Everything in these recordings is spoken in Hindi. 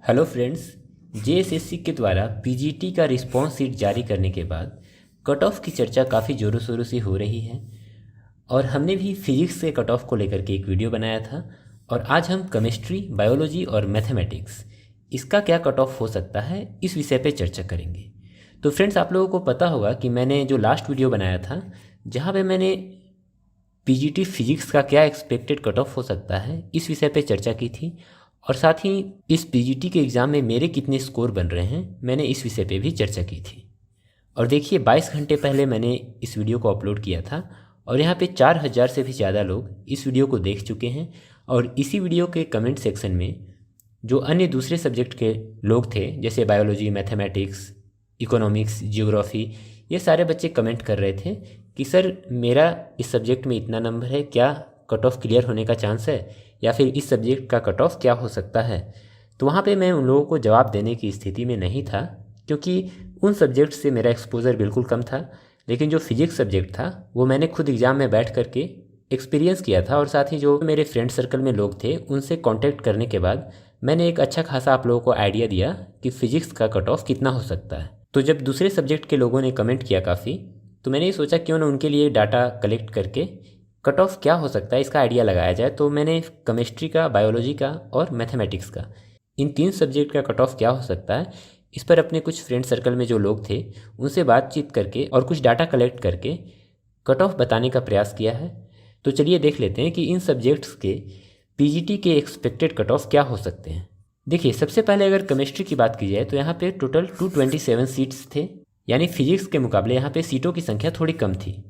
Hello friends. जेएसएससी के द्वारा पीजीटी का रिस्पॉन्स शीट जारी करने के बाद कट ऑफ की चर्चा काफ़ी ज़ोरों शोरों से हो रही है और हमने भी फिजिक्स के कट ऑफ को लेकर के एक वीडियो बनाया था। और आज हम केमिस्ट्री, बायोलॉजी और मैथमेटिक्स इसका क्या कट ऑफ हो सकता है इस विषय पे चर्चा करेंगे। तो फ्रेंड्स, आप लोगों को पता होगा कि मैंने जो लास्ट वीडियो बनाया था जहाँ पे मैंने पीजीटी फिजिक्स का क्या एक्सपेक्टेड कट ऑफ हो सकता है इस विषय पे चर्चा की थी, और साथ ही इस पीजीटी के एग्ज़ाम में मेरे कितने स्कोर बन रहे हैं मैंने इस विषय पे भी चर्चा की थी। और देखिए 22 घंटे पहले मैंने इस वीडियो को अपलोड किया था और यहाँ पे 4000 से भी ज़्यादा लोग इस वीडियो को देख चुके हैं। और इसी वीडियो के कमेंट सेक्शन में जो अन्य दूसरे सब्जेक्ट के लोग थे जैसे बायोलॉजी, मैथमेटिक्स, इकोनॉमिक्स, जियोग्राफी, ये सारे बच्चे कमेंट कर रहे थे कि सर मेरा इस सब्जेक्ट में इतना नंबर है, क्या कट ऑफ क्लियर होने का चांस है, या फिर इस सब्जेक्ट का कट ऑफ क्या हो सकता है। तो वहाँ पे मैं उन लोगों को जवाब देने की स्थिति में नहीं था क्योंकि उन सब्जेक्ट से मेरा एक्सपोजर बिल्कुल कम था। लेकिन जो फिजिक्स सब्जेक्ट था वो मैंने खुद एग्ज़ाम में बैठ करके एक्सपीरियंस किया था, और साथ ही जो मेरे फ्रेंड सर्कल में लोग थे उनसे कांटेक्ट करने के बाद मैंने एक अच्छा खासा आप लोगों को आइडिया दिया कि फ़िज़िक्स का कट ऑफ कितना हो सकता है। तो जब दूसरे सब्जेक्ट के लोगों ने कमेंट किया काफ़ी, तो मैंने ये सोचा क्यों ना उनके लिए डाटा कलेक्ट करके कट ऑफ क्या हो सकता है इसका आइडिया लगाया जाए। तो मैंने केमिस्ट्री का, बायोलॉजी का और मैथमेटिक्स का, इन 3 सब्जेक्ट का कट ऑफ क्या हो सकता है इस पर अपने कुछ फ्रेंड सर्कल में जो लोग थे उनसे बातचीत करके और कुछ डाटा कलेक्ट करके कट ऑफ बताने का प्रयास किया है। तो चलिए देख लेते हैं कि इन सब्जेक्ट्स के पीजीटी के एक्सपेक्टेड कट ऑफ क्या हो सकते हैं। देखिए, सबसे पहले अगर केमिस्ट्री की बात की जाए तो यहाँ पे टोटल 227 सीट्स थे, यानी फिजिक्स के मुकाबले यहाँ पे सीटों की संख्या थोड़ी कम थी।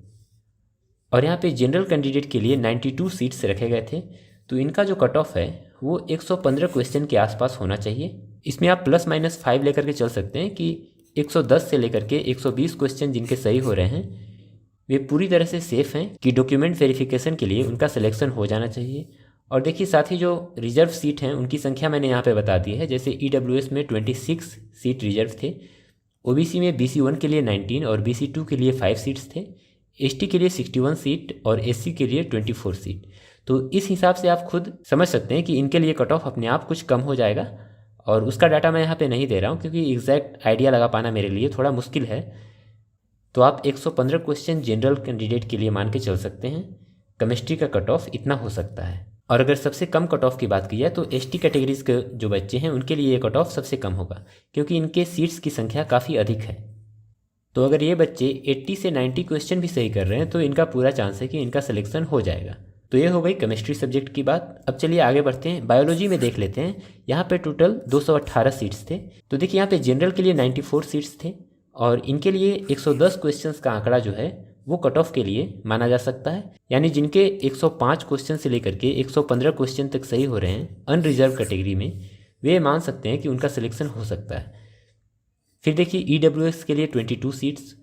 और यहाँ पे जनरल कैंडिडेट के लिए 92 सीट्स रखे गए थे। तो इनका जो कट ऑफ है वो 115 क्वेश्चन के आसपास होना चाहिए। इसमें आप प्लस माइनस 5 लेकर के चल सकते हैं कि 110 से लेकर के 120 क्वेश्चन जिनके सही हो रहे हैं वे पूरी तरह से सेफ़ हैं कि डॉक्यूमेंट वेरिफिकेशन के लिए उनका सिलेक्शन हो जाना चाहिए। और देखिए, साथ ही जो रिजर्व सीट हैं उनकी संख्या मैंने यहाँ पे बता दी है। जैसे ईडब्ल्यूएस में 26 सीट रिजर्व थे, ओबीसी में BC1 के लिए 19 और BC2 के लिए 5 सीट्स थे, एसटी के लिए 61 सीट और एससी के लिए 24 सीट। तो इस हिसाब से आप खुद समझ सकते हैं कि इनके लिए कट ऑफ अपने आप कुछ कम हो जाएगा। और उसका डाटा मैं यहाँ पे नहीं दे रहा हूँ क्योंकि एग्जैक्ट आइडिया लगा पाना मेरे लिए थोड़ा मुश्किल है। तो आप 115 क्वेश्चन जनरल कैंडिडेट के लिए मान के चल सकते हैं, केमिस्ट्री का कट ऑफ इतना हो सकता है। और अगर सबसे कम कट ऑफ की बात की जाए तो एसटी कैटेगरीज के जो बच्चे हैं उनके लिए ये कट ऑफ सबसे कम होगा क्योंकि इनके सीट्स की संख्या काफ़ी अधिक है। तो अगर ये बच्चे 80 से 90 क्वेश्चन भी सही कर रहे हैं तो इनका पूरा चांस है कि इनका सिलेक्शन हो जाएगा। तो ये हो गई केमिस्ट्री सब्जेक्ट की बात। अब चलिए आगे बढ़ते हैं, बायोलॉजी में देख लेते हैं। यहाँ पे टोटल 218 सीट्स थे। तो देखिए, यहाँ पे जनरल के लिए 94 सीट्स थे और इनके लिए 110 क्वेश्चंस का आंकड़ा जो है वो कट ऑफ के लिए माना जा सकता है। यानी जिनके 105 क्वेश्चन से लेकर के 115 क्वेश्चन तक सही हो रहे हैं अनरिजर्व कैटेगरी में, वे मान सकते हैं कि उनका सिलेक्शन हो सकता है। फिर देखिए, ईडब्ल्यूएस के लिए 22 सीट्स,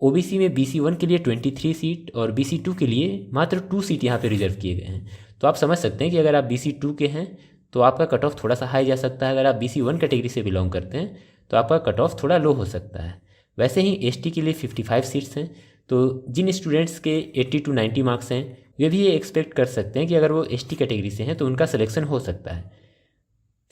ओबीसी में BC1 के लिए 23 सीट और BC2 के लिए मात्र 2 सीट यहाँ पे रिजर्व किए गए हैं। तो आप समझ सकते हैं कि अगर आप BC2 के हैं तो आपका कट ऑफ थोड़ा सा हाई जा सकता है। अगर आप BC1 कैटेगरी से बिलोंग करते हैं तो आपका कट ऑफ थोड़ा लो हो सकता है। वैसे ही एसटी के लिए 55 सीट्स हैं। तो जिन स्टूडेंट्स के 80 to 90 मार्क्स हैं वे भी ये एक्सपेक्ट कर सकते हैं कि अगर वो एसटी कैटेगरी से हैं तो उनका सिलेक्शन हो सकता है।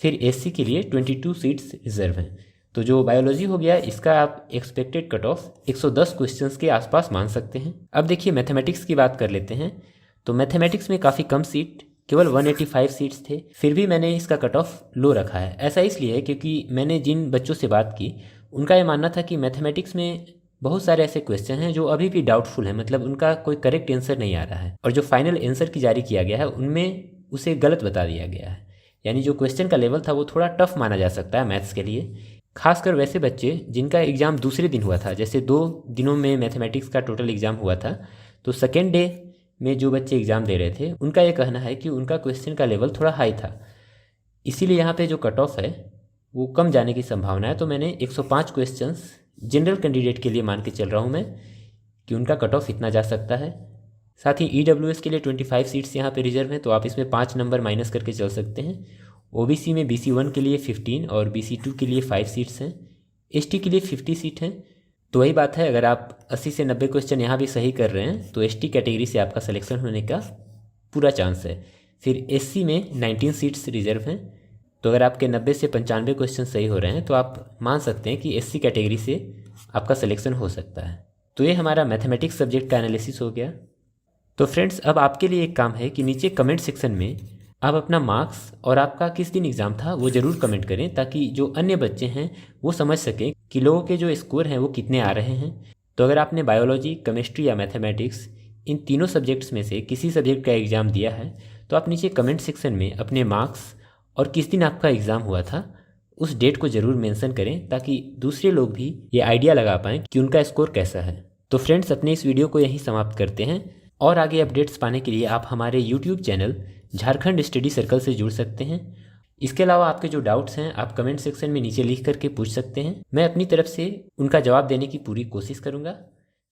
फिर एससी के लिए 22 सीट्स रिजर्व हैं। तो जो बायोलॉजी हो गया इसका आप एक्सपेक्टेड कट ऑफ 110 क्वेश्चंस के आसपास मान सकते हैं। अब देखिए, मैथमेटिक्स की बात कर लेते हैं। तो मैथमेटिक्स में काफ़ी कम सीट, केवल 185 सीट्स थे। फिर भी मैंने इसका कट ऑफ लो रखा है। ऐसा इसलिए है क्योंकि मैंने जिन बच्चों से बात की उनका ये मानना था कि मैथमेटिक्स में बहुत सारे ऐसे क्वेश्चन हैं जो अभी भी डाउटफुल हैं, मतलब उनका कोई करेक्ट आंसर नहीं आ रहा है, और जो फाइनल आंसर की जारी किया गया है उनमें उसे गलत बता दिया गया है। यानी जो क्वेश्चन का लेवल था वो थोड़ा टफ माना जा सकता है मैथ्स के लिए, खासकर वैसे बच्चे जिनका एग्ज़ाम दूसरे दिन हुआ था। जैसे 2 दिनों में मैथमेटिक्स का टोटल एग्ज़ाम हुआ था, तो सेकेंड डे में जो बच्चे एग्ज़ाम दे रहे थे उनका ये कहना है कि उनका क्वेश्चन का लेवल थोड़ा हाई था, इसीलिए यहाँ पे जो कट ऑफ है वो कम जाने की संभावना है। तो मैंने 105 क्वेश्चंस जनरल कैंडिडेट के लिए मान के चल रहा हूँ मैं कि उनका कट ऑफ इतना जा सकता है। साथ ही ईडब्ल्यूएस के लिए 25 सीट्स यहाँ पे रिजर्व हैं, तो आप इसमें 5 नंबर माइनस करके चल सकते हैं। ओबीसी में BC1 के लिए 15 और BC2 के लिए 5 सीट्स हैं, एसटी के लिए 50 सीट हैं। तो वही बात है, अगर आप 80 से 90 क्वेश्चन यहाँ भी सही कर रहे हैं तो एसटी कैटेगरी से आपका सिलेक्शन होने का पूरा चांस है। फिर एससी में 19 सीट्स रिजर्व हैं। तो अगर आपके 90 से 95 क्वेश्चन सही हो रहे हैं तो आप मान सकते हैं कि SC कैटेगरी से आपका सिलेक्शन हो सकता है। तो ये हमारा मैथमेटिक्स सब्जेक्ट का एनालिसिस हो गया। तो फ्रेंड्स, अब आपके लिए एक काम है कि नीचे कमेंट सेक्शन में आप अपना मार्क्स और आपका किस दिन एग्ज़ाम था वो ज़रूर कमेंट करें, ताकि जो अन्य बच्चे हैं वो समझ सकें कि लोगों के जो स्कोर हैं वो कितने आ रहे हैं। तो अगर आपने बायोलॉजी, केमिस्ट्री या मैथमेटिक्स इन तीनों सब्जेक्ट्स में से किसी सब्जेक्ट का एग्ज़ाम दिया है तो आप नीचे कमेंट सेक्शन में अपने मार्क्स और किस दिन आपका एग्ज़ाम हुआ था उस डेट को ज़रूर मेंशन करें, ताकि दूसरे लोग भी ये आइडिया लगा पाएँ कि उनका स्कोर कैसा है। तो फ्रेंड्स, अपने इस वीडियो को यहीं समाप्त करते हैं और आगे अपडेट्स पाने के लिए आप हमारे YouTube channel Jharkhand study circle से जुड़ सकते हैं। इसके अलावा आपके जो डाउट्स हैं आप कमेंट सेक्शन में नीचे लिख करके पूछ सकते हैं। मैं अपनी तरफ से उनका जवाब देने की पूरी कोशिश करूँगा।